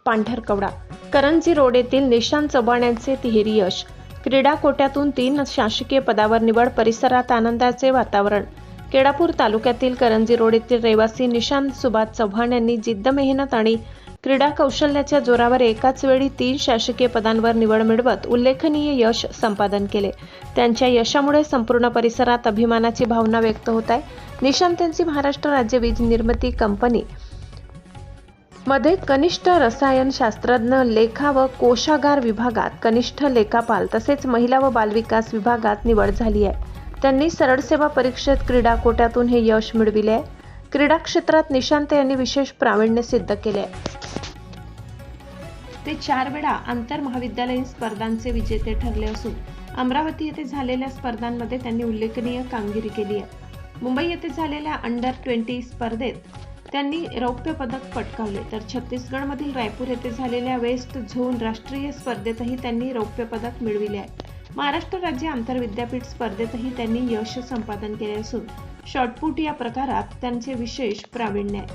पांढरकवडा. करंजी road येथील निशांत चव्हाण यांचे तिहेरी यश. क्रीडा कोट्यातून 3 शासकीय पदावर निवड. परिसरात आनंदाचे वातावरण. केळापूर तालुक्यातील करंजी रोड येथील रहिवासी निशांत सुभाष चव्हाण यांनी जिद्द, मेहनत आणि क्रीडा कौशल्याच्या जोरावर एकाच वेळी 3 शासकीय पदांवर निवड मिळवत उल्लेखनीय यश संपादन केले. त्यांच्या यशामुळे संपूर्ण परिसरात अभिमानाची भावना व्यक्त होत आहे. निशांत यांची महाराष्ट्र राज्य वीज निर्मिती कंपनी मध्ये कनिष्ठ रसायनशास्त्रज्ञ, लेखा व कोशागार विभागात कनिष्ठ लेखापाल तसेच महिला व बालविकास विभागात निवड झाली आहे. त्यांनी सरळ सेवा परीक्षेत क्रीडा कोट्यातून हे यश मिळविले आहे. क्रीडा क्षेत्रात निशांत यांनी विशेष प्रावीण्य सिद्ध केले आहे. ते 4 वेळा आंतर महाविद्यालयीन स्पर्धांचे विजेते ठरले असून अमरावती येथे झालेल्या स्पर्धांमध्ये त्यांनी उल्लेखनीय कामगिरी केली आहे. मुंबई येथे झालेल्या अंडर-20 स्पर्धेत त्यांनी रौप्य पदक पटकावले, तर छत्तीसगडमधील रायपूर येथे झालेल्या वेस्ट झोन राष्ट्रीय स्पर्धेतही त्यांनी रौप्य पदक मिळविले आहे. महाराष्ट्र राज्य आंतरविद्यापीठ स्पर्धेतही त्यांनी यश संपादन केले असून शॉटपुट या प्रकारात त्यांचे विशेष प्रावीण्य आहे.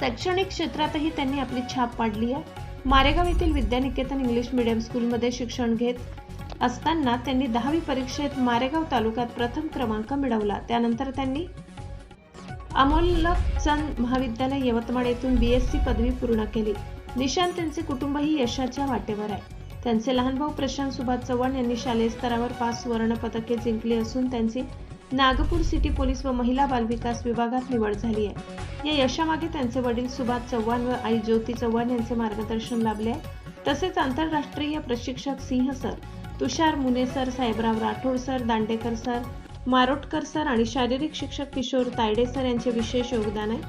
शैक्षणिक क्षेत्रातही त्यांनी आपली छाप पाडली आहे. मारेगाव येथील विद्यानिकेतन इंग्लिश मीडियम स्कूलमध्ये शिक्षण घेत असताना त्यांनी 10वी परीक्षेत मारेगाव तालुक्यात प्रथम क्रमांक मिळवला. त्यानंतर त्यांनी अमोलकचंद महाविद्यालय यवतमाळ येथून BSc पदवी पूर्ण केली. निशांत यांचे कुटुंबही यशाच्या वाटेवर आहे. त्यांचे लहान भाऊ प्रशांत सुभाष चव्हाण यांनी शालेय स्तरावर 5 सुवर्ण पदके जिंकली असून त्यांची नागपूर सिटी पोलीस व महिला बालविकास विभागात निवड झाली आहे. या यशामागे त्यांचे वडील सुभाष चव्हाण व आई ज्योती चव्हाण यांचे मार्गदर्शन लाभले आहे. तसेच आंतरराष्ट्रीय प्रशिक्षक सिंह sir, Tushar Mune sir, Sahebrao Rathod sir, Dandekar sir, Marotkar sir आणि शारीरिक शिक्षक किशोर तायडे सर यांचे विशेष योगदान आहे.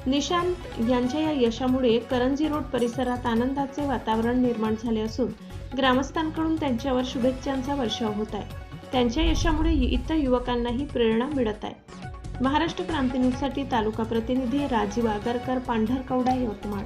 निशांत यांच्या या यशामुळे करंजी रोड परिसरात आनंदाचे वातावरण निर्माण झाले असून ग्रामस्थांकडून त्यांच्यावर शुभेच्छांचा वर्षाव होत आहे. त्यांच्या यशामुळे इतर युवकांनाही प्रेरणा मिळत आहे. महाराष्ट्र क्रांती न्यूजसाठी तालुका प्रतिनिधी राजीव आगरकर, पांढरकवडा, यवतमाळ.